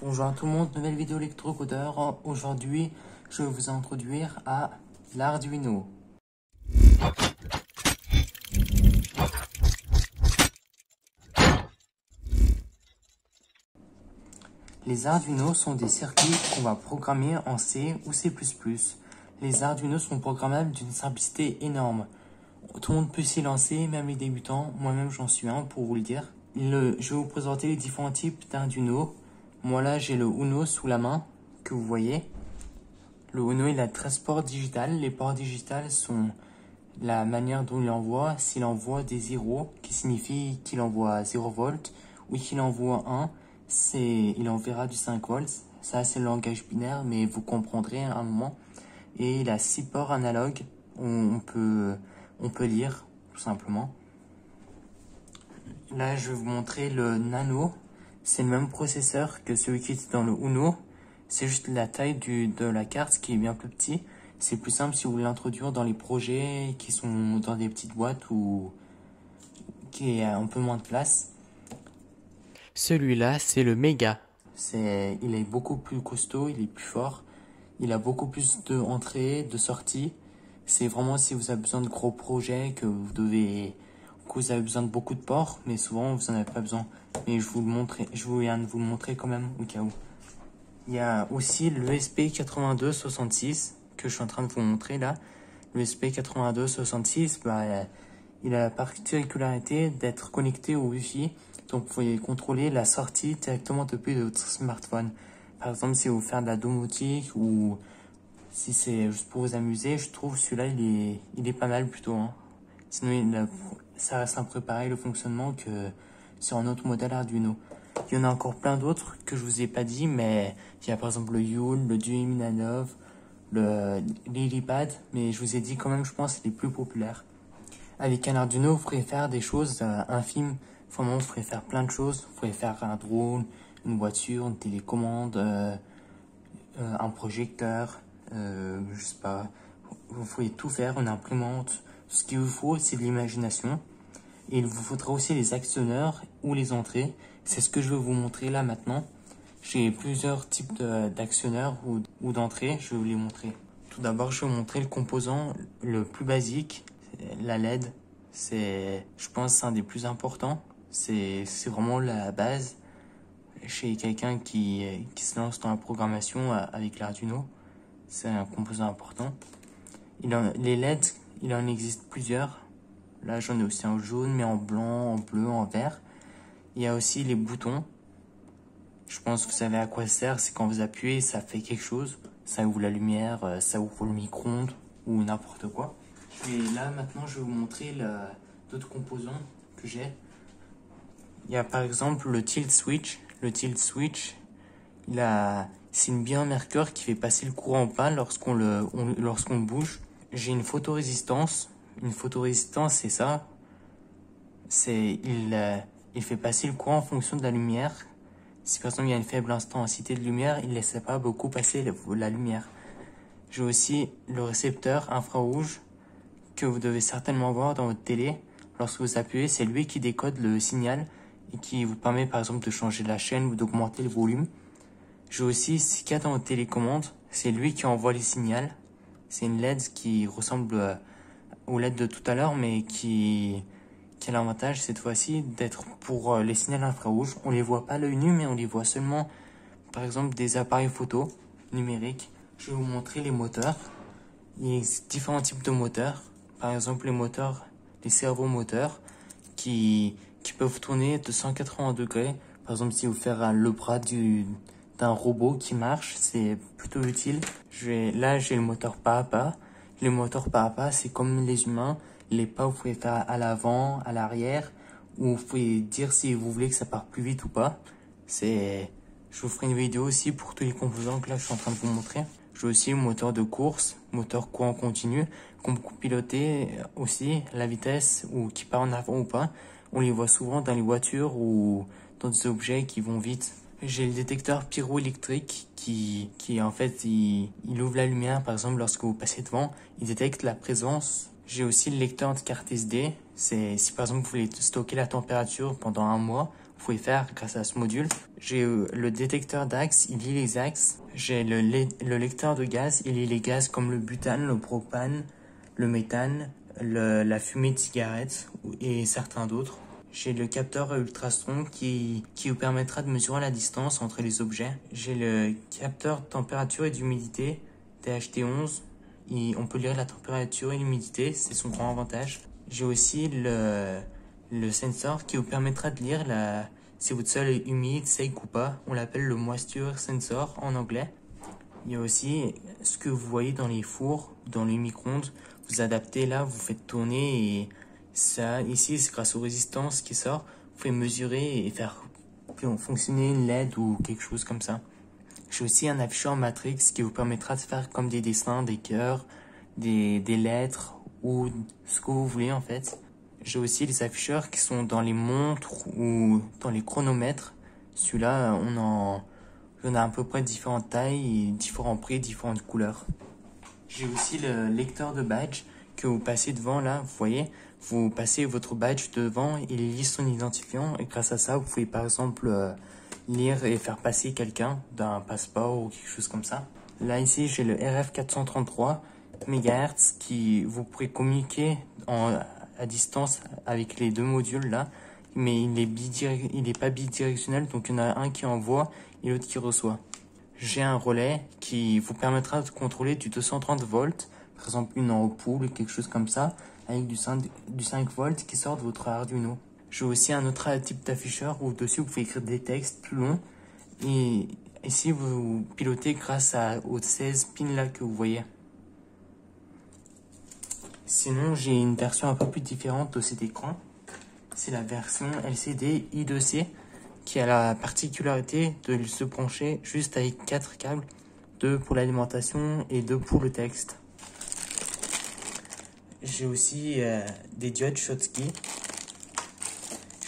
Bonjour à tout le monde, nouvelle vidéo électrocodeur. Aujourd'hui, je vais vous introduire à l'Arduino. Les Arduino sont des circuits qu'on va programmer en C ou C++. Les Arduino sont programmables d'une simplicité énorme. Tout le monde peut s'y lancer, même les débutants. Moi-même, j'en suis un pour vous le dire. Je vais vous présenter les différents types d'Arduino. Moi là, j'ai le Uno sous la main, que vous voyez. Le Uno, il a 13 ports digitales. Les ports digitales sont la manière dont il envoie. S'il envoie des 0, qui signifie qu'il envoie 0 volts, ou qu'il envoie 1, il enverra du 5 volts. Ça, c'est le langage binaire, mais vous comprendrez à un moment. Et il a 6 ports analogues. On peut lire, tout simplement. Là, je vais vous montrer le Nano. C'est le même processeur que celui qui est dans le Uno. C'est juste la taille de la carte qui est bien plus petit. C'est plus simple si vous voulez l'introduire dans les projets qui sont dans des petites boîtes ou qui a un peu moins de place. Celui-là, c'est le Mega. Il est beaucoup plus costaud, il est plus fort. Il a beaucoup plus d'entrées, de sorties. C'est vraiment si vous avez besoin de gros projets que vous avez besoin de beaucoup de ports, mais souvent vous n'en avez pas besoin. Mais je viens de vous le montrer quand même au cas où. Il y a aussi l'ESP 8266 que je suis en train de vous montrer là. L'ESP 8266, il a la particularité d'être connecté au Wi-Fi. Donc vous pouvez contrôler la sortie directement depuis votre smartphone. Par exemple, si vous faites de la domotique ou si c'est juste pour vous amuser, je trouve celui-là il est pas mal plutôt. Hein. Sinon, ça reste un peu pareil le fonctionnement que sur un autre modèle Arduino. Il y en a encore plein d'autres que je vous ai pas dit, mais il y a par exemple le Yule, le Duominanov, le Lilipad, mais je vous ai dit quand même, je pense, les plus populaires. Avec un Arduino, vous pourrez faire des choses infimes. Vraiment, vous pourrez faire plein de choses. Vous pourrez faire un drone, une voiture, une télécommande, un projecteur, je sais pas. Vous pouvez tout faire, une imprimante. Ce qu'il vous faut, c'est de l'imagination. Et il vous faudra aussi les actionneurs ou les entrées. C'est ce que je vais vous montrer là maintenant. J'ai plusieurs types d'actionneurs ou d'entrées. Je vais vous les montrer. Tout d'abord, je vais vous montrer le composant le plus basique, la LED. Je pense, un des plus importants. C'est vraiment la base chez quelqu'un qui se lance dans la programmation avec l'Arduino. C'est un composant important. Les LED, il en existe plusieurs. Là, j'en ai aussi en jaune, mais en blanc, en bleu, en vert. Il y a aussi les boutons. Je pense que vous savez à quoi ça sert. C'est quand vous appuyez, ça fait quelque chose. Ça ouvre la lumière, ça ouvre le micro-ondes ou n'importe quoi. Et là, maintenant, je vais vous montrer d'autres composants que j'ai. Il y a par exemple le tilt switch. Le tilt switch, c'est une biomercure qui fait passer le courant en panne lorsqu'on le bouge. J'ai une photorésistance. Une photorésistance, c'est ça. Il fait passer le courant en fonction de la lumière. Si par exemple il y a une faible intensité de lumière, il ne laisse pas beaucoup passer la lumière. J'ai aussi le récepteur infrarouge que vous devez certainement voir dans votre télé. Lorsque vous appuyez, c'est lui qui décode le signal et qui vous permet par exemple de changer la chaîne ou d'augmenter le volume. J'ai aussi ce qu'il y a dans votre télécommande. C'est lui qui envoie les signaux. C'est une LED qui ressemble aux LED de tout à l'heure, mais qui a l'avantage cette fois-ci d'être pour les signaux infrarouges. On les voit pas à l'œil nu, mais on les voit seulement, par exemple, des appareils photo numériques. Je vais vous montrer les moteurs. Il existe différents types de moteurs. Par exemple, les servomoteurs qui peuvent tourner de 180 degrés. Par exemple, si vous faites le bras d'un robot qui marche, c'est plutôt utile. Là, j'ai le moteur pas à pas. Les moteurs pas à pas, c'est comme les humains. Les pas, vous pouvez faire à l'avant, à l'arrière, ou vous pouvez dire si vous voulez que ça parte plus vite ou pas. Je vous ferai une vidéo aussi pour tous les composants que là, je suis en train de vous montrer. J'ai aussi le moteur de course, moteur courant continu, qu'on peut piloter aussi, la vitesse, ou qui part en avant ou pas. On les voit souvent dans les voitures ou dans des objets qui vont vite. J'ai le détecteur pyroélectrique qui en fait, il ouvre la lumière, par exemple, lorsque vous passez devant, il détecte la présence. J'ai aussi le lecteur de carte SD. Si par exemple vous voulez stocker la température pendant un mois, vous pouvez faire grâce à ce module. J'ai le détecteur d'axes, il lit les axes. J'ai le lecteur de gaz, il lit les gaz comme le butane, le propane, le méthane, la fumée de cigarette et certains d'autres. J'ai le capteur ultrason qui vous permettra de mesurer la distance entre les objets. J'ai le capteur de température et d'humidité, THT11. On peut lire la température et l'humidité, c'est son grand avantage. J'ai aussi le sensor qui vous permettra de lire si votre sol est humide, sec ou pas. On l'appelle le moisture sensor en anglais. Il y a aussi ce que vous voyez dans les fours, dans les micro-ondes. Vous adaptez là, vous faites tourner et ça, ici, c'est grâce aux résistances qui sort. Vous pouvez mesurer et faire fonctionner une LED ou quelque chose comme ça. J'ai aussi un afficheur Matrix qui vous permettra de faire comme des dessins, des cœurs, des lettres ou ce que vous voulez en fait. J'ai aussi les afficheurs qui sont dans les montres ou dans les chronomètres. Celui-là, on a à peu près différentes tailles, différents prix, différentes couleurs. J'ai aussi le lecteur de badge que vous passez devant là, vous voyez. Vous passez votre badge devant, il lit son identifiant et grâce à ça, vous pouvez par exemple lire et faire passer quelqu'un d'un passeport ou quelque chose comme ça. Là ici, j'ai le RF 433 MHz qui vous pourrez communiquer à distance avec les deux modules là, mais il est pas bidirectionnel, donc il y en a un qui envoie et l'autre qui reçoit. J'ai un relais qui vous permettra de contrôler du 230 volts, par exemple une ampoule ou quelque chose comme ça, avec du 5 volts qui sort de votre Arduino. J'ai aussi un autre type d'afficheur où dessus vous pouvez écrire des textes plus longs et ici vous pilotez grâce aux 16 pins là que vous voyez. Sinon j'ai une version un peu plus différente de cet écran. C'est la version LCD I2C qui a la particularité de se brancher juste avec 4 câbles, 2 pour l'alimentation et 2 pour le texte. J'ai aussi des diodes Schottky.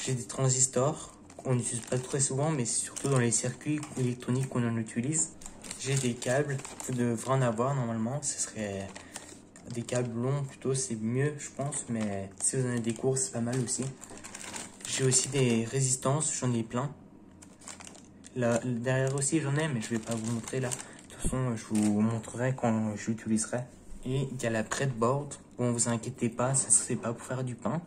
J'ai des transistors qu'on n'utilise pas très souvent, mais c'est surtout dans les circuits électroniques qu'on en utilise. J'ai des câbles, vous devrez en avoir normalement, ce serait des câbles longs plutôt, c'est mieux je pense, mais si vous en avez des courts, c'est pas mal aussi. J'ai aussi des résistances, j'en ai plein. Là, derrière aussi j'en ai, mais je vais pas vous montrer là. De toute façon, je vous montrerai quand je l'utiliserai. Et il y a la breadboard. Bon, vous inquiétez pas, ça c'est pas pour faire du pain,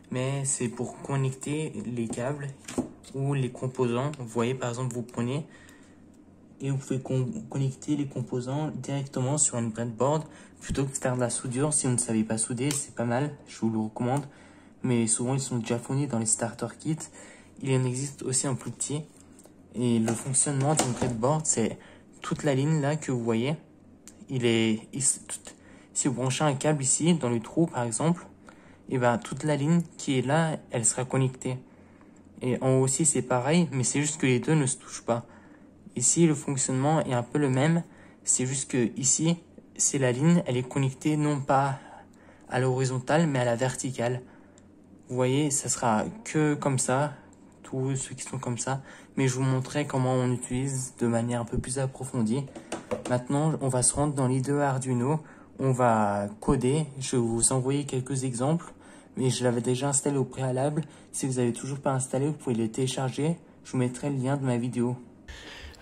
mais c'est pour connecter les câbles ou les composants. Vous voyez, par exemple, vous prenez et vous pouvez connecter les composants directement sur une breadboard plutôt que de faire de la soudure. Si vous ne savez pas souder, c'est pas mal, je vous le recommande. Mais souvent, ils sont déjà fournis dans les starter kits. Il en existe aussi un plus petit. Et le fonctionnement d'une breadboard, c'est toute la ligne là que vous voyez. Si vous branchez un câble ici, dans le trou par exemple, et ben toute la ligne qui est là, elle sera connectée. Et en haut aussi c'est pareil, mais c'est juste que les deux ne se touchent pas. Ici le fonctionnement est un peu le même, c'est juste que ici, c'est la ligne, elle est connectée non pas à l'horizontale, mais à la verticale. Vous voyez, ça sera que comme ça, tous ceux qui sont comme ça, mais je vous montrerai comment on utilise de manière un peu plus approfondie. Maintenant, on va se rendre dans l'IDE Arduino, on va coder, je vais vous envoyer quelques exemples, mais je l'avais déjà installé au préalable. Si vous n'avez toujours pas installé, vous pouvez les télécharger, je vous mettrai le lien de ma vidéo.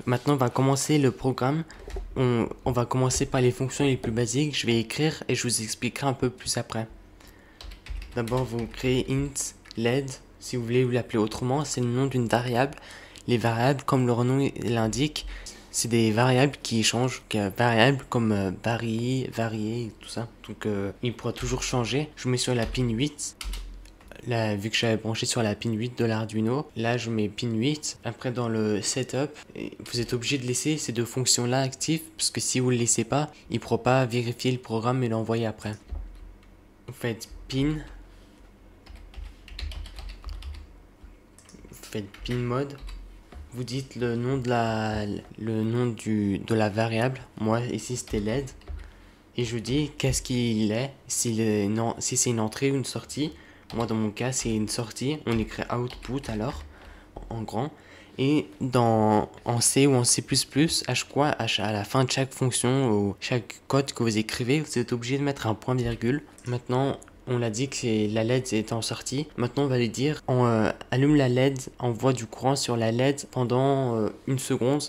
Maintenant, on va commencer le programme. On va commencer par les fonctions les plus basiques, je vais écrire et je vous expliquerai un peu plus après. D'abord, vous créez int LED, si vous voulez vous l'appeler autrement, c'est le nom d'une variable. Les variables, comme leur nom l'indique, c'est des variables qui changent, variables comme varier, tout ça. Donc, il pourra toujours changer. Je mets sur la pin 8. Là, vu que j'avais branché sur la pin 8 de l'Arduino, là je mets pin 8. Après dans le setup, vous êtes obligé de laisser ces deux fonctions là actives, parce que si vous ne le laissez pas, il ne pourra pas vérifier le programme et l'envoyer après. Vous faites pin. Vous faites pin mode. Vous dites le nom de la variable. Moi ici c'était LED. Et je dis qu'est-ce qu'il est, si c'est une entrée ou une sortie. Moi dans mon cas c'est une sortie, on écrit output alors en grand. Et en C ou en C++, à la fin de chaque fonction ou chaque code que vous écrivez, vous êtes obligé de mettre un point virgule. Maintenant on l'a dit que la LED est en sortie. Maintenant, on va lui dire allume la LED, envoie du courant sur la LED pendant une seconde.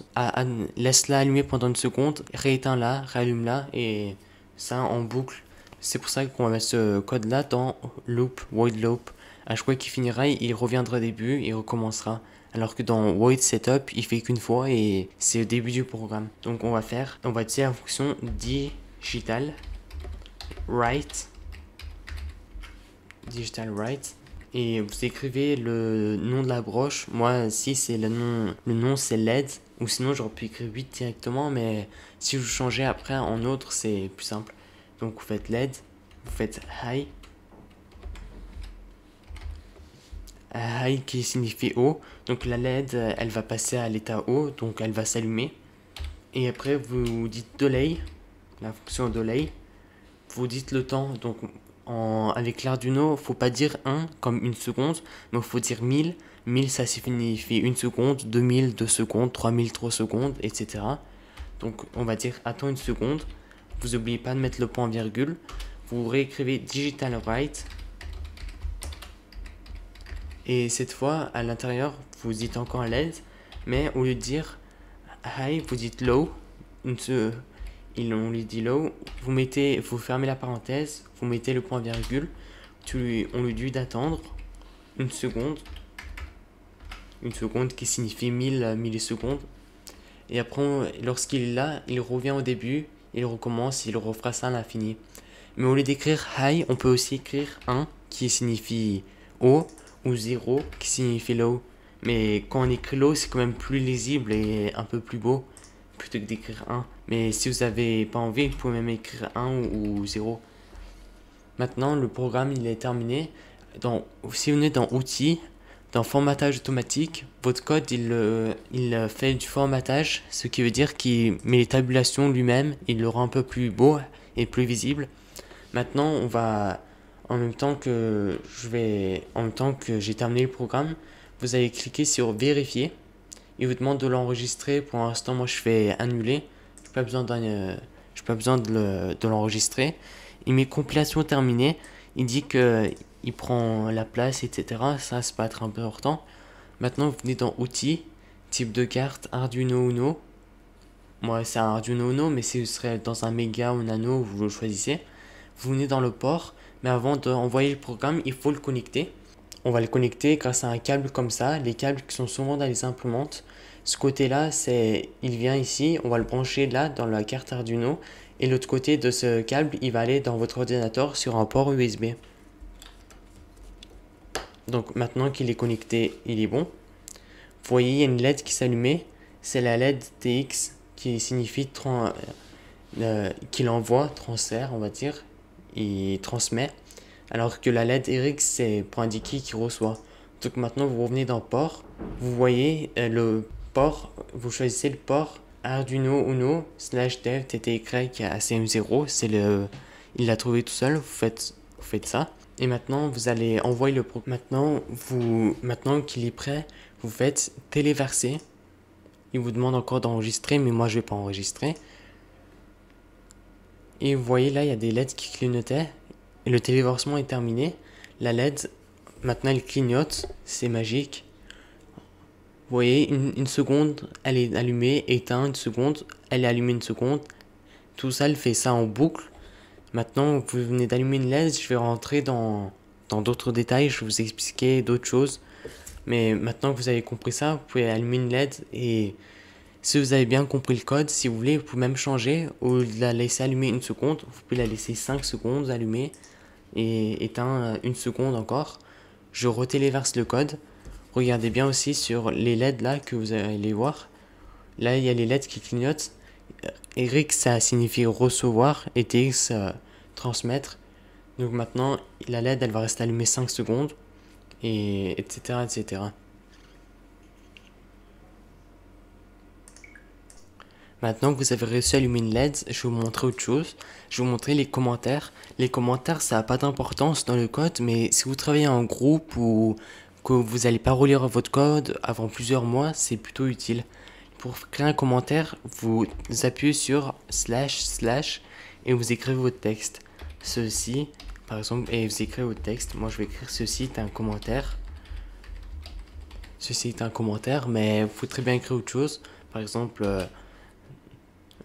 Laisse-la allumer pendant une seconde, rééteins-la, réallume-la et ça en boucle. C'est pour ça qu'on va mettre ce code-là dans loop, void loop. À chaque fois qu'il finira, il reviendra au début et recommencera. Alors que dans void setup, il fait qu'une fois et c'est au début du programme. Donc on va utiliser la fonction digital write et vous écrivez le nom de la broche. Moi ici c'est le nom c'est LED, ou sinon j'aurais pu écrire 8 directement, mais si vous changez après en autre c'est plus simple. Donc vous faites LED, vous faites high qui signifie haut. Donc la LED elle va passer à l'état haut, donc elle va s'allumer. Et après vous dites delay, la fonction delay, vous dites le temps. Donc avec l'Arduino, faut pas dire 1 comme une seconde, mais il faut dire 1000. 1000 ça signifie une seconde, 2000 2 secondes, 3000 3 secondes, etc. Donc on va dire attends une seconde. Vous n'oubliez pas de mettre le point virgule. Vous réécrivez digital write. Et cette fois, à l'intérieur, vous dites encore LED, mais au lieu de dire high, vous dites low. On lui dit low. Vous fermez la parenthèse, vous mettez le point virgule. On lui dit d'attendre une seconde. Une seconde qui signifie 1000 millisecondes. Et après, lorsqu'il est là, il revient au début, il recommence, il refera ça à l'infini. Mais au lieu d'écrire high, on peut aussi écrire 1 qui signifie haut, ou 0 qui signifie low. Mais quand on écrit low, c'est quand même plus lisible et un peu plus beau plutôt que d'écrire 1. Mais si vous n'avez pas envie, vous pouvez même écrire 1 ou 0. Maintenant, le programme il est terminé. Si vous venez dans outils, dans formatage automatique, votre code il fait du formatage, ce qui veut dire qu'il met les tabulations lui-même, il le rend un peu plus beau et plus visible. Maintenant, en même temps que j'ai terminé le programme, vous allez cliquer sur vérifier. Il vous demande de l'enregistrer. Pour l'instant, moi je fais annuler. Je n'ai pas besoin de l'enregistrer. Il met compilation terminée. Il dit que il prend la place, etc. Ça, c'est pas très important. Maintenant, vous venez dans outils, type de carte, Arduino Uno. Moi, c'est un Arduino Uno, mais si vous serez dans un Mega ou Nano, vous le choisissez. Vous venez dans le port, mais avant d'envoyer le programme, il faut le connecter. On va le connecter grâce à un câble comme ça, les câbles qui sont souvent dans les imprimantes. Ce côté-là, il vient ici, on va le brancher là dans la carte Arduino. Et l'autre côté de ce câble, il va aller dans votre ordinateur sur un port USB. Donc maintenant qu'il est connecté, il est bon. Vous voyez, il y a une LED qui s'allumait. C'est la LED TX qui signifie qu'il envoie, transfère, on va dire. Il transmet. Alors que la LED RX, c'est pour indiquer qu'il reçoit. Donc maintenant, vous revenez dans port. Vous voyez le port, vous choisissez le port Arduino Uno /dev tty ACM0. Il l'a trouvé tout seul. Vous faites ça. Et maintenant, vous allez envoyer le programme. Maintenant qu'il est prêt, vous faites téléverser. Il vous demande encore d'enregistrer, mais moi je vais pas enregistrer. Et vous voyez là, il y a des LED qui clignotaient. Et le téléversement est terminé. La LED, maintenant elle clignote. C'est magique. Vous voyez, une seconde, elle est allumée, éteinte, une seconde, elle est allumée, une seconde. Tout ça, elle fait ça en boucle. Maintenant, vous venez d'allumer une LED, je vais rentrer dans d'autres détails, je vais vous expliquer d'autres choses. Mais maintenant que vous avez compris ça, vous pouvez allumer une LED et si vous avez bien compris le code, si vous voulez, vous pouvez même changer. Au lieu de la laisser allumer une seconde, vous pouvez la laisser 5 secondes allumée et éteindre une seconde encore. Je retéléverse le code. Regardez bien aussi sur les LED là que vous allez voir. Là, il y a les LED qui clignotent. RX, ça signifie recevoir et TX, transmettre. Donc maintenant, la LED, elle va rester allumée 5 secondes, et etc., etc. Maintenant que vous avez réussi à allumer une LED, je vais vous montrer autre chose. Je vais vous montrer les commentaires. Les commentaires, ça n'a pas d'importance dans le code, mais si vous travaillez en groupe ou que vous n'allez pas relire votre code avant plusieurs mois, c'est plutôt utile. Pour créer un commentaire, vous appuyez sur // et vous écrivez votre texte. Ceci par exemple, et vous écrivez votre texte. Moi, je vais écrire ceci est un commentaire. Ceci est un commentaire, mais vous pouvez très bien écrire autre chose. Par exemple,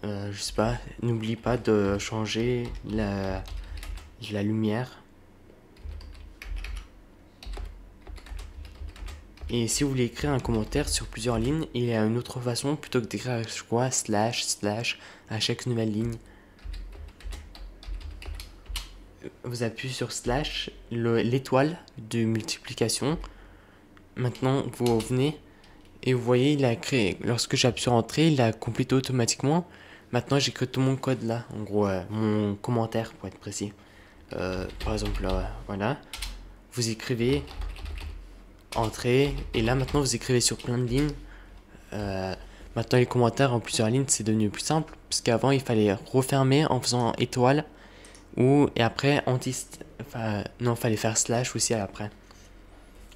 je sais pas, n'oublie pas de changer la lumière. Et si vous voulez écrire un commentaire sur plusieurs lignes, il y a une autre façon plutôt que d'écrire quoi slash à chaque nouvelle ligne. Vous appuyez sur slash, l'étoile de multiplication. Maintenant, vous venez et vous voyez, il a créé. Lorsque j'appuie sur entrée, il a complété automatiquement. Maintenant, j'écris tout mon code là. En gros, mon commentaire pour être précis. Par exemple, voilà. Vous écrivez entrée. Et là, maintenant, vous écrivez sur plein de lignes. Maintenant, les commentaires en plusieurs lignes, c'est devenu plus simple. Parce qu'avant, il fallait refermer en faisant étoile. Et après, non, fallait faire slash aussi après.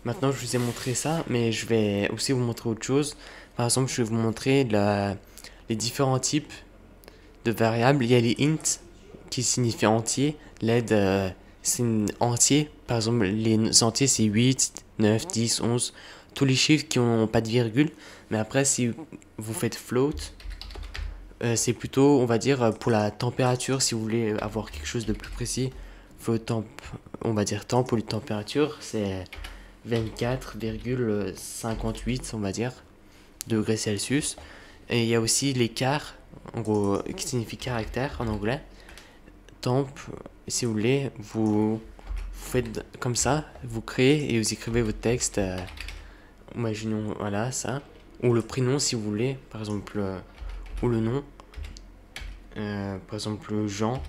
Maintenant, je vous ai montré ça, mais je vais aussi vous montrer autre chose. Par exemple, je vais vous montrer les différents types de variables. Il y a les int qui signifient entier. L'aide, c'est entier. Par exemple, les entiers, c'est 8, 9, 10, 11. Tous les chiffres qui n'ont pas de virgule. Mais après, si vous faites float, c'est plutôt, on va dire, pour la température. Si vous voulez avoir quelque chose de plus précis, float temp, on va dire temp au lieu de température, c'est 24,58, on va dire, degrés Celsius. Et il y a aussi l'écart, en gros, qui signifie caractère en anglais. Temp, si vous voulez, vous faites comme ça, vous créez et vous écrivez votre texte. Imaginons, voilà, ça. Ou le prénom, si vous voulez, par exemple, ou le nom. Par exemple, Jean.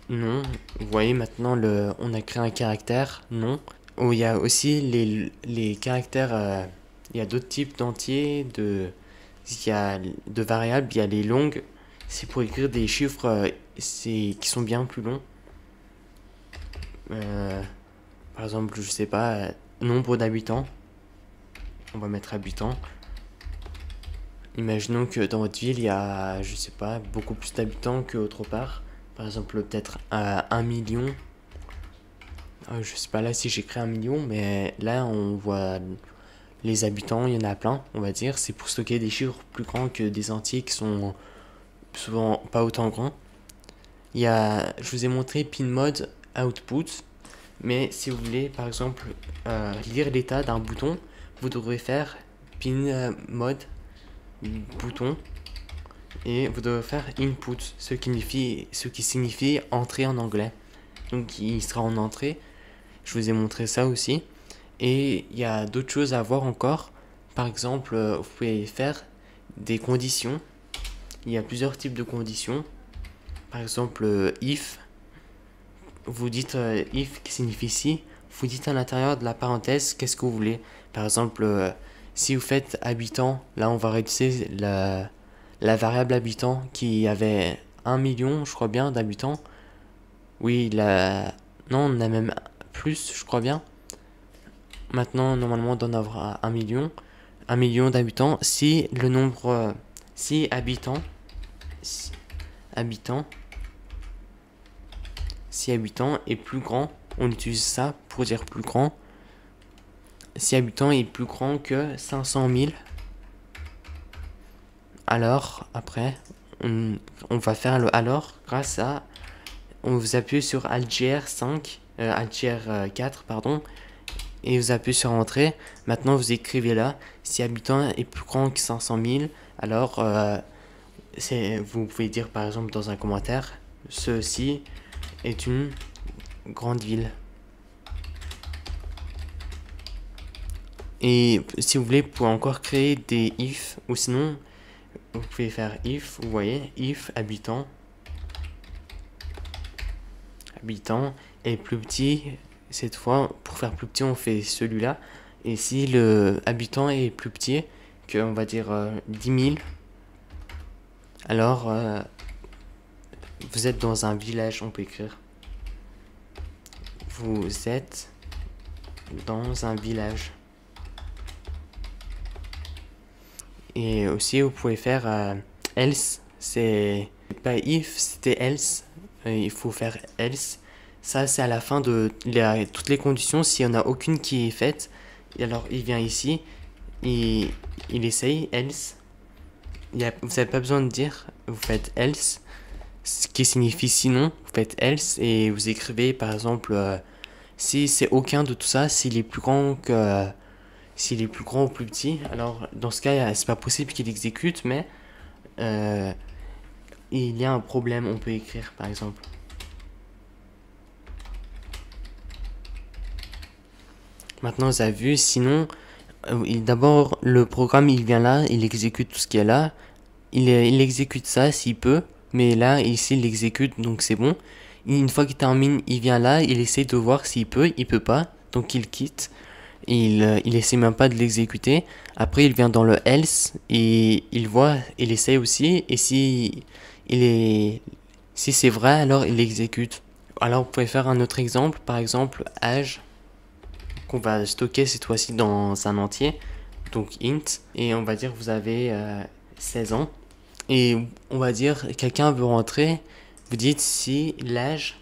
Non, vous voyez maintenant, on a créé un caractère, non. Oh, il y a aussi les caractères, il y a d'autres types d'entiers, il y a de variables, il y a les longues, c'est pour écrire des chiffres qui sont bien plus longs. Par exemple, je sais pas, nombre d'habitants, on va mettre habitants. Imaginons que dans votre ville, il y a, je sais pas, beaucoup plus d'habitants qu'autre part. Par exemple, peut-être 1 million. Je sais pas là si j'écris 1 million, mais là on voit les habitants, il y en a plein, on va dire. C'est pour stocker des chiffres plus grands que des entiers qui sont souvent pas autant grands. Je vous ai montré pin mode output, mais si vous voulez par exemple lire l'état d'un bouton, vous devrez faire pin mode bouton et vous devrez faire input, ce qui signifie entrée en anglais. Donc il sera en entrée. Je vous ai montré ça aussi. Et il y a d'autres choses à voir encore. Par exemple, vous pouvez faire des conditions. Il y a plusieurs types de conditions. Par exemple, if. Vous dites if qui signifie si. Vous dites à l'intérieur de la parenthèse qu'est-ce que vous voulez. Par exemple, si vous faites habitant, là on va réduire la variable habitant qui avait 1 million, je crois bien, d'habitants. Oui, non, on a même plus, je crois bien. Maintenant, normalement, on doit en avoir 1 million. 1 million d'habitants. Si le nombre... si habitants... Si habitant est plus grand, on utilise ça pour dire plus grand. Si habitant est plus grand que 500 000, alors, après, on va faire le alors grâce à... On vous appuie sur Alt-GR 4, pardon, et vous appuyez sur entrée. Maintenant, vous écrivez là, si habitant est plus grand que 500 000, alors vous pouvez dire par exemple dans un commentaire, ceci est une grande ville. Et si vous voulez, vous pouvez encore créer des if, ou sinon, vous pouvez faire if, vous voyez, if habitant est plus petit. Cette fois, pour faire plus petit, on fait celui-là. Et si le habitant est plus petit que, on va dire, 10 000, alors vous êtes dans un village, on peut écrire. Vous êtes dans un village. Et aussi, vous pouvez faire else. C'est pas if, c'était else. Il faut faire else. Ça, c'est à la fin de toutes les conditions. S'il n'y en a aucune qui est faite, et alors il vient ici, il essaye, else. Vous n'avez pas besoin de dire, vous faites else, ce qui signifie sinon, vous faites else et vous écrivez par exemple si c'est aucun de tout ça, s'il est plus grand ou plus petit, alors dans ce cas, c'est pas possible qu'il exécute, mais euh, il y a un problème, on peut écrire par exemple. Maintenant, vous avez vu, sinon, d'abord, le programme, il vient là, il exécute tout ce qu'il y a là, il exécute ça s'il peut, mais là, ici, il exécute, donc c'est bon. Une fois qu'il termine, il vient là, il essaie de voir s'il peut pas, donc il quitte. Il essaie même pas de l'exécuter. Après, il vient dans le else et il voit, il essaie aussi. Et si c'est vrai, alors il exécute. Alors, vous pouvez faire un autre exemple, par exemple, âge, qu'on va stocker cette fois-ci dans un entier, donc int, et on va dire que vous avez 16 ans, et on va dire quelqu'un veut rentrer, vous dites si l'âge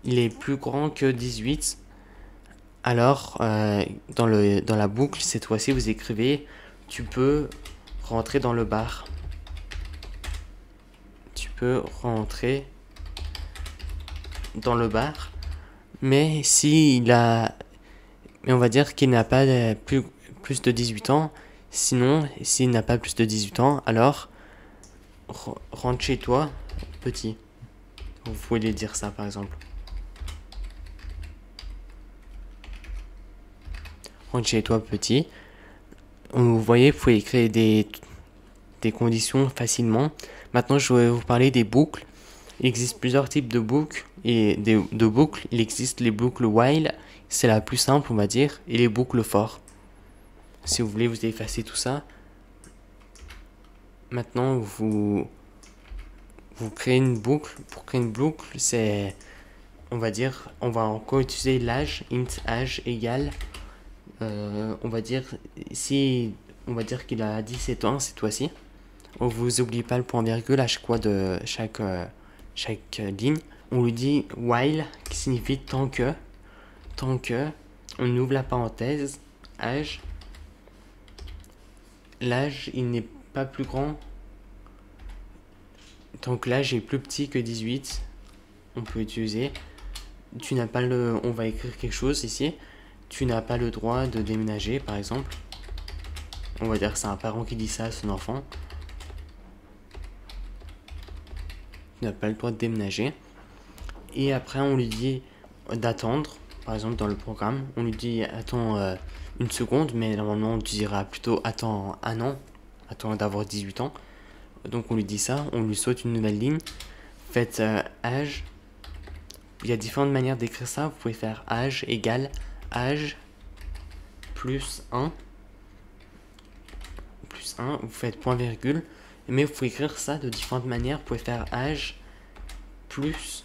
il est plus grand que 18, alors dans la boucle cette fois-ci vous écrivez tu peux rentrer dans le bar, tu peux rentrer dans le bar, mais mais on va dire qu'il n'a pas plus de 18 ans. Sinon, s'il n'a pas plus de 18 ans, alors rentre chez toi, petit. Vous pouvez dire ça par exemple. Rentre chez toi, petit. Vous voyez, vous pouvez créer des conditions facilement. Maintenant, je vais vous parler des boucles. Il existe plusieurs types de boucles. Et de boucles, il existe les boucles while, c'est la plus simple, on va dire, et les boucles for. Si vous voulez, vous effacez tout ça. Maintenant, vous créez une boucle. Pour créer une boucle, c'est, on va dire, on va encore utiliser l'âge, int âge égale, on va dire, on va dire qu'il a 17 ans cette fois-ci. Vous n'oubliez pas le point virgule à chaque fois de chaque ligne. On lui dit while, qui signifie tant que, on ouvre la parenthèse, âge, l'âge il n'est pas plus grand, tant que l'âge est plus petit que 18, on peut utiliser. Tu n'as pas on va écrire quelque chose ici, tu n'as pas le droit de déménager par exemple. On va dire que c'est un parent qui dit ça à son enfant. Tu n'as pas le droit de déménager. Et après on lui dit d'attendre, par exemple dans le programme, on lui dit attends une seconde, mais normalement on dira plutôt attends un an, attends d'avoir 18 ans. Donc on lui dit ça, on lui saute une nouvelle ligne. Faites âge. Il y a différentes manières d'écrire ça. Vous pouvez faire âge égale âge plus 1. Plus 1, vous faites point virgule. Mais vous pouvez écrire ça de différentes manières. Vous pouvez faire âge plus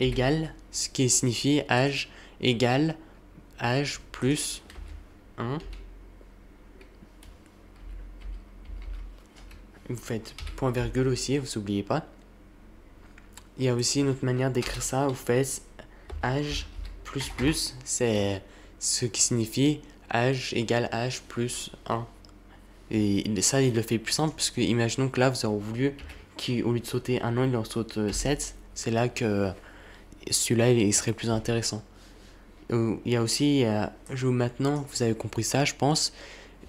égale, ce qui signifie âge égale âge plus 1. Vous faites point virgule aussi, vous n'oubliez pas. Il y a aussi une autre manière d'écrire ça, vous faites âge plus plus, c'est ce qui signifie âge égale âge plus 1. Et ça, il le fait plus simple, parce que imaginons que là, vous avez voulu qu'au lieu de sauter un an, il en saute 7. C'est là que celui-là, il serait plus intéressant. Il y a aussi, maintenant, vous avez compris ça, je pense.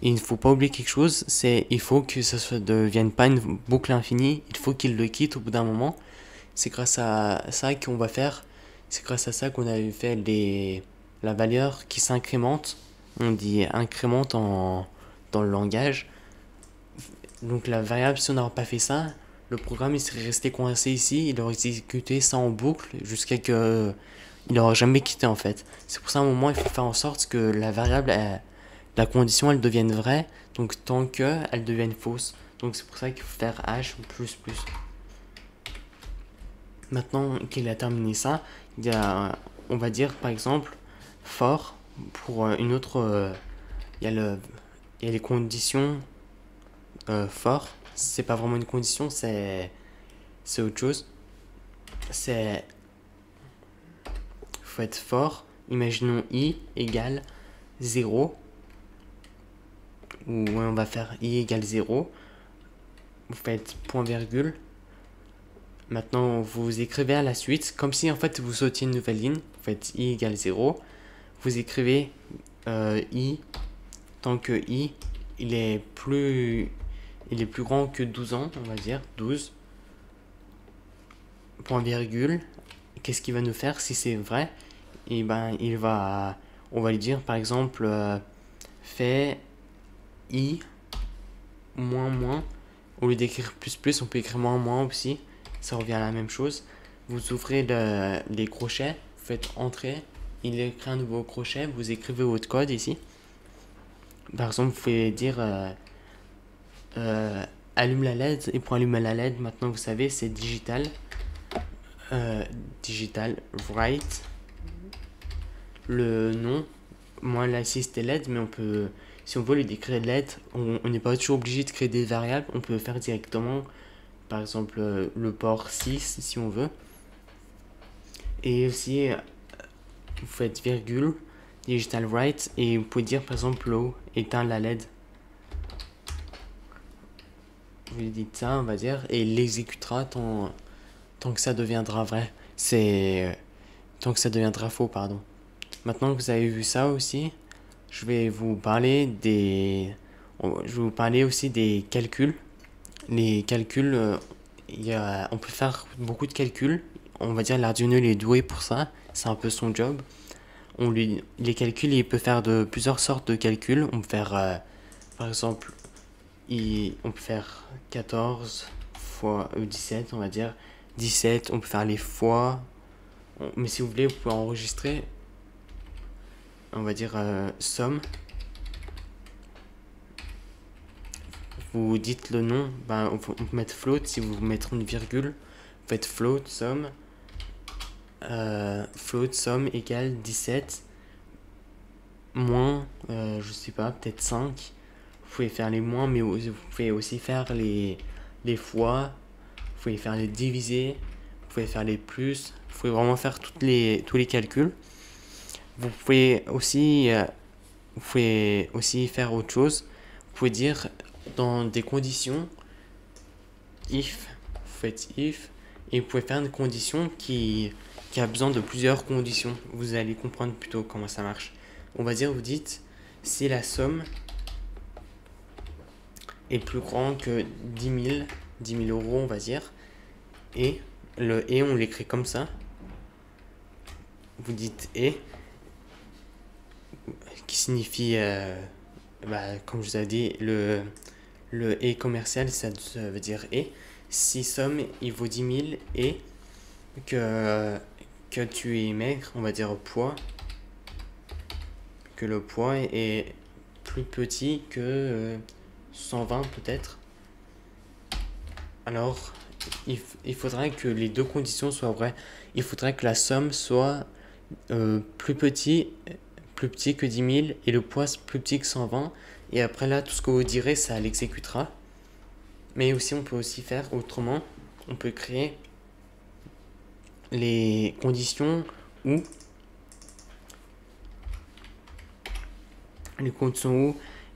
Il ne faut pas oublier quelque chose, c'est il faut que ça ne devienne pas une boucle infinie, il faut qu'il le quitte au bout d'un moment. C'est grâce à ça qu'on va faire, c'est grâce à ça qu'on avait fait la valeur qui s'incrémente. On dit incrémente dans le langage. Donc la variable, si on n'aurait pas fait ça, le programme il serait resté coincé ici, il aurait exécuté ça en boucle jusqu'à que il n'aurait jamais quitté en fait. C'est pour ça à un moment il faut faire en sorte que la variable, la condition elle devienne vraie, donc tant que elle devienne fausse. Donc c'est pour ça qu'il faut faire h plus plus. Maintenant qu'il a terminé ça, il y a, on va dire par exemple for pour une autre, il y a les conditions for, c'est pas vraiment une condition, c'est autre chose. c'est... faut être fort. Imaginons i égale 0. Ou on va faire i égale 0. Vous faites point virgule. Maintenant, vous écrivez à la suite, comme si en fait vous sautiez une nouvelle ligne. Vous faites i égale 0. Vous écrivez i, tant que i, il est plus grand que 12 ans, on va dire, 12. Point virgule. Qu'est-ce qu'il va nous faire si c'est vrai? Et ben, on va lui dire par exemple, fait i moins moins. Au lieu d'écrire plus, on peut écrire moins moins aussi. Ça revient à la même chose. Vous ouvrez les crochets, vous faites entrer, il écrit un nouveau crochet, vous écrivez votre code ici. Par exemple, vous pouvez dire allume la LED, et pour allumer la LED, maintenant vous savez, c'est digital. Digital write. Le nom, moi là ici c'était LED, mais on peut, si on veut lui décrire LED, on n'est pas toujours obligé de créer des variables, on peut faire directement, par exemple le port 6 si on veut. Et aussi, vous faites virgule, digital write, et vous pouvez dire par exemple low, éteins la LED. Vous lui dites ça, on va dire, et il l'exécutera tant que ça deviendra vrai. Tant que ça deviendra faux, pardon. Maintenant que vous avez vu ça aussi, je vais vous parler aussi des calculs. Les calculs, on peut faire beaucoup de calculs. On va dire l'Arduino il est doué pour ça. C'est un peu son job. Les calculs, il peut faire de plusieurs sortes de calculs. On peut faire, par exemple, on peut faire 14 fois 17, on va dire. 17, on peut faire les fois. Mais si vous voulez, vous pouvez enregistrer. On va dire somme. Vous dites le nom, on peut mettre float si vous mettez une virgule. Vous faites float somme. Float somme égale 17 moins, je sais pas, peut-être 5. Vous pouvez faire les moins, mais vous pouvez aussi faire les fois. Vous pouvez faire les divisés. Vous pouvez faire les plus. Vous pouvez vraiment faire tous les calculs. Vous pouvez aussi faire autre chose. Vous pouvez dire dans des conditions if, vous faites if, et vous pouvez faire une condition qui a besoin de plusieurs conditions. Vous allez comprendre plutôt comment ça marche. On va dire, vous dites si la somme est plus grande que 10 000 euros, on va dire, et le et on l'écrit comme ça. Vous dites et, qui signifie, comme je vous ai dit, le et commercial, ça veut dire et. Si somme il vaut 10 000 et que tu es maigre, on va dire poids, que le poids est plus petit que 120 peut-être. Alors, il faudrait que les deux conditions soient vraies. Il faudrait que la somme soit plus petit que 10 000 et le poids plus petit que 120. Et après là, tout ce que vous direz, ça l'exécutera. Mais aussi, on peut aussi faire autrement. On peut créer les conditions où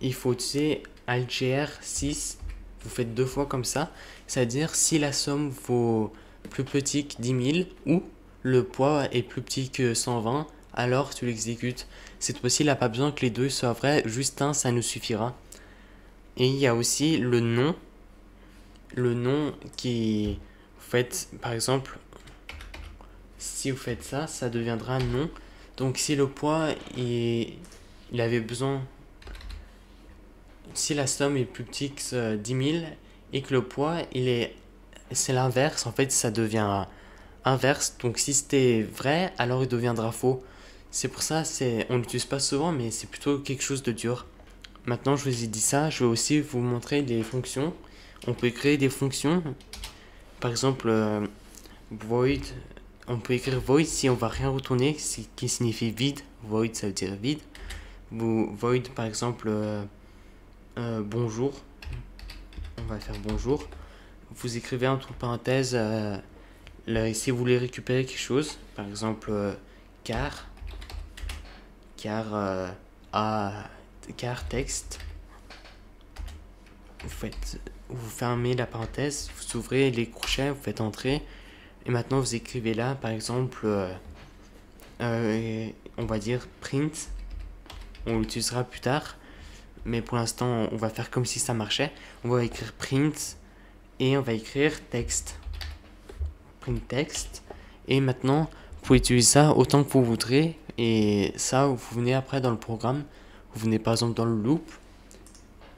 il faut utiliser ALTGR 6. Vous faites deux fois comme ça. C'est-à-dire si la somme vaut plus petit que 10 000 ou le poids est plus petit que 120, alors tu l'exécutes. Cette fois-ci, il n'a pas besoin que les deux soient vrais. Juste un, ça nous suffira. Et il y a aussi le nom. Le nom qui... Vous faites, par exemple, si vous faites ça, ça deviendra nom. Donc si le poids, il avait besoin... Si la somme est plus petite que 10 000 et que le poids, c'est l'inverse, en fait, ça devient inverse. Donc si c'était vrai, alors il deviendra faux. C'est pour ça, on l'utilise pas souvent, mais c'est plutôt quelque chose de dur. Maintenant, je vous ai dit ça, je vais aussi vous montrer des fonctions. On peut créer des fonctions. Par exemple, void. On peut écrire void si on va rien retourner, qui signifie vide. Void, ça veut dire vide. Void, par exemple, bonjour. On va faire bonjour. Vous écrivez entre parenthèses si vous voulez récupérer quelque chose, par exemple car texte, vous fermez la parenthèse, vous ouvrez les crochets, vous faites entrer, et maintenant vous écrivez là, par exemple, on va dire print, on l'utilisera plus tard, mais pour l'instant on va faire comme si ça marchait. On va écrire print et on va écrire texte, print texte, et maintenant vous pouvez utiliser ça autant que vous voudrez, et ça vous venez après dans le programme, vous venez par exemple dans le loop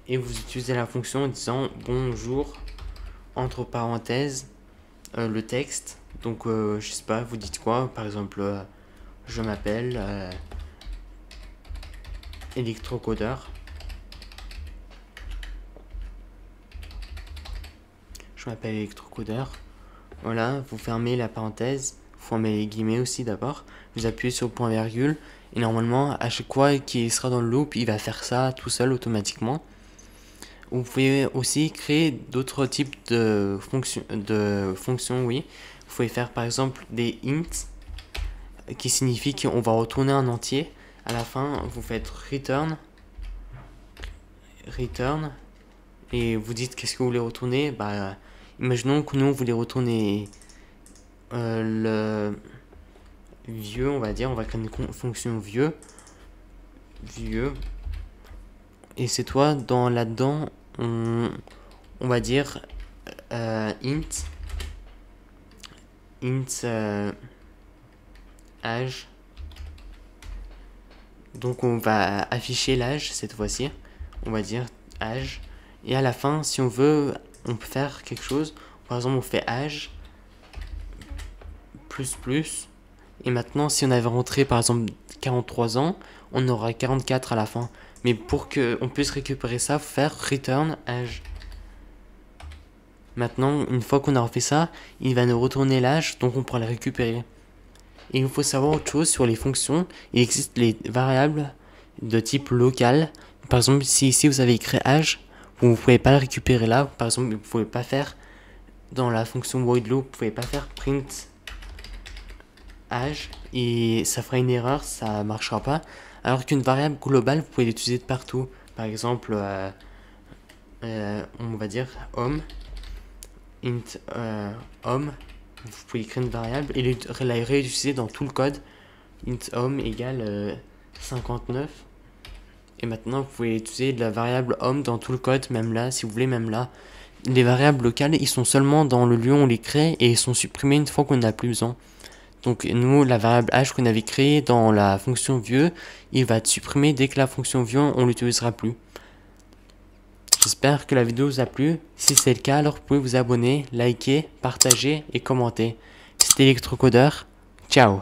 et vous utilisez la fonction en disant bonjour entre parenthèses le texte. Donc je sais pas, vous dites quoi, par exemple je m'appelle électrocodeur. Je m'appelle électrocodeur. Voilà, vous fermez la parenthèse, vous fermez les guillemets aussi d'abord, vous appuyez sur le point virgule, et normalement à chaque fois qu'il sera dans le loop, il va faire ça tout seul automatiquement. Vous pouvez aussi créer d'autres types de fonctions, oui. Vous pouvez faire par exemple des ints, qui signifie qu'on va retourner un entier. À la fin, vous faites return, et vous dites qu'est-ce que vous voulez retourner. Bah, imaginons que nous on voulait retourner le vieux, on va dire, on va créer une fonction vieux, et c'est toi dans là-dedans, on va dire int âge. Donc on va afficher l'âge cette fois-ci, on va dire âge, et à la fin si on veut on peut faire quelque chose, par exemple on fait âge plus, et maintenant si on avait rentré par exemple 43 ans, on aura 44 à la fin, mais pour qu'on puisse récupérer ça, faut faire return âge. Maintenant une fois qu'on a refait ça, il va nous retourner l'âge, donc on pourra le récupérer. Et il faut savoir autre chose sur les fonctions. Il existe les variables de type local. Par exemple, si ici vous avez écrit âge, vous ne pouvez pas le récupérer là. Par exemple, vous ne pouvez pas faire dans la fonction void loop, vous ne pouvez pas faire print âge et ça fera une erreur, ça ne marchera pas. Alors qu'une variable globale, vous pouvez l'utiliser de partout. Par exemple, on va dire homme, int homme. Vous pouvez créer une variable et la réutiliser dans tout le code. Int homme égale 59. Et maintenant, vous pouvez utiliser de la variable homme dans tout le code, même là, si vous voulez, même là. Les variables locales, ils sont seulement dans le lieu où on les crée et ils sont supprimés une fois qu'on n'a plus besoin. Donc nous, la variable âge qu'on avait créée dans la fonction vieux, il va être supprimé dès que la fonction vieux, on l'utilisera plus. J'espère que la vidéo vous a plu. Si c'est le cas, alors vous pouvez vous abonner, liker, partager et commenter. C'était Electrocodeur. Ciao.